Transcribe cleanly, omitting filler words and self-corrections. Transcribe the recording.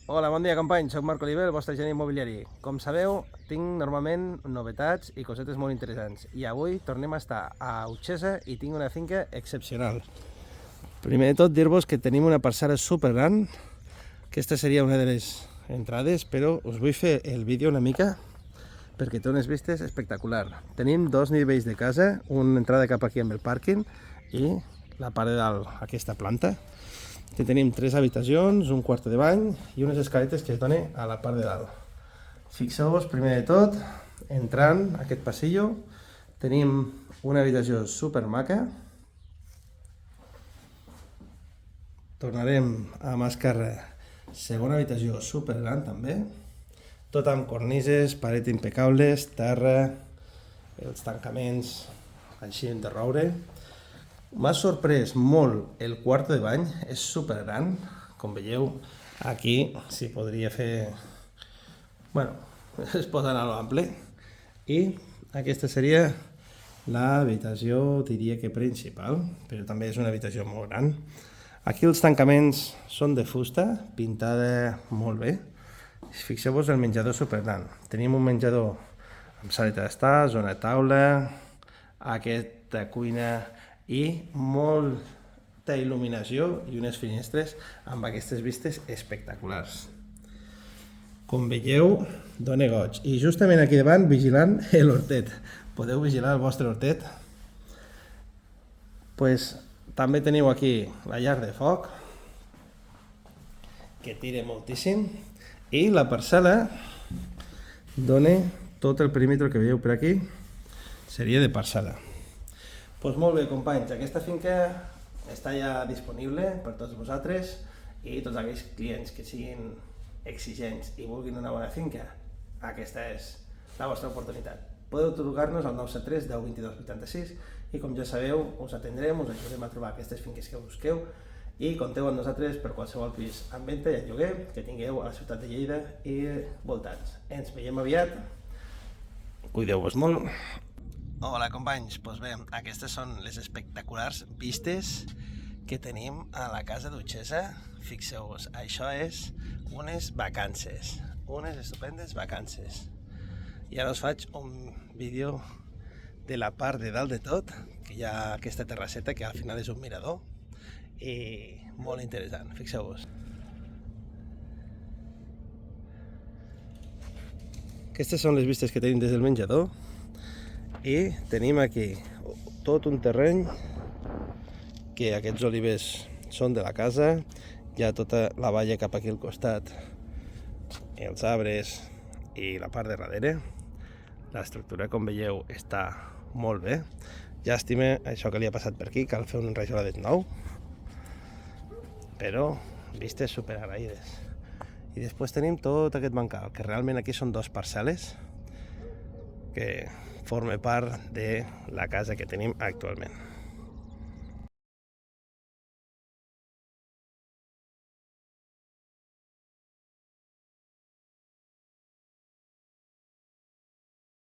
Hola, bon dia companys, soc Marc Oliver, el vostre agent immobiliari. Com sabeu, tinc normalment novetats i cosetes molt interessants. I avui tornem a estar a Utxessa i tinc una finca excepcional. Primer de tot, dir-vos que tenim una parcel·la supergran. Aquesta seria una de les entrades, però us vull fer el vídeo una mica perquè té unes vistes espectaculars. Tenim dos nivells de casa, una entrada cap aquí amb el pàrquing i la part de dalt, aquesta planta. Aquí tenim 3 habitacions, un quarto de bany i unes escaletes que es donen a la part de dalt. Fixeu-vos, primer de tot, entrant a aquest passillo, tenim una habitació super maca. Tornarem a mà esquerra, segona habitació super gran també, tot amb cornises, paret impecables, terra, els tancaments així de roure. M'ha sorprès molt el quarto de bany, és super gran, com veieu, aquí s'hi podria fer, bueno, es pot anar a l'ample, i aquesta seria l'habitació, diria que principal, però també és una habitació molt gran. Aquí els tancaments són de fusta, pintada molt bé. Fixeu-vos el menjador supergran. Tenim un menjador amb saleta d'estar, zona taula, aquesta cuina i molta il·luminació i unes finestres amb aquestes vistes espectaculars. Com veieu, dona goig. I justament aquí davant, vigilant l'hortet. Podeu vigilar el vostre hortet? També teniu aquí la llar de foc, que tira moltíssim, i la parcel·la dona tot el perímetre que veieu per aquí, seria de parcel·la. Doncs molt bé, companys, aquesta finca està ja disponible per tots vosaltres i tots aquells clients que siguin exigents i vulguin una bona finca. Aquesta és la vostra oportunitat. Podeu trucar-nos al 973 10 22 86 i, com ja sabeu, us atendrem, us ajudarem a trobar aquestes finques que busqueu i compteu amb nosaltres per qualsevol pis en venda i en lloguer que tingueu a la ciutat de Lleida i voltants. Ens veiem aviat. Cuideu-vos molt. Hola companys, doncs bé, aquestes són les espectaculars vistes que tenim a la casa d'Utxessa. Fixeu-vos, això és unes vacances, unes estupendes vacances. I ara us faig un vídeo de la part de dalt de tot, que hi ha aquesta terrasseta que al final és un mirador i molt interessant, fixeu-vos. Aquestes són les vistes que tenim des del menjador. I tenim aquí tot un terreny que aquests olivers són de la casa, hi ha tota la valla cap aquí al costat, els arbres i la part de darrere. L'estructura, com veieu, està molt bé. Llàstima això que li ha passat per aquí, cal fer un enrajoladet nou, però vistes super agraïdes. I després tenim tot aquest bancal, que realment aquí són 2 parcel·les que forma part de la casa que tenim actualment.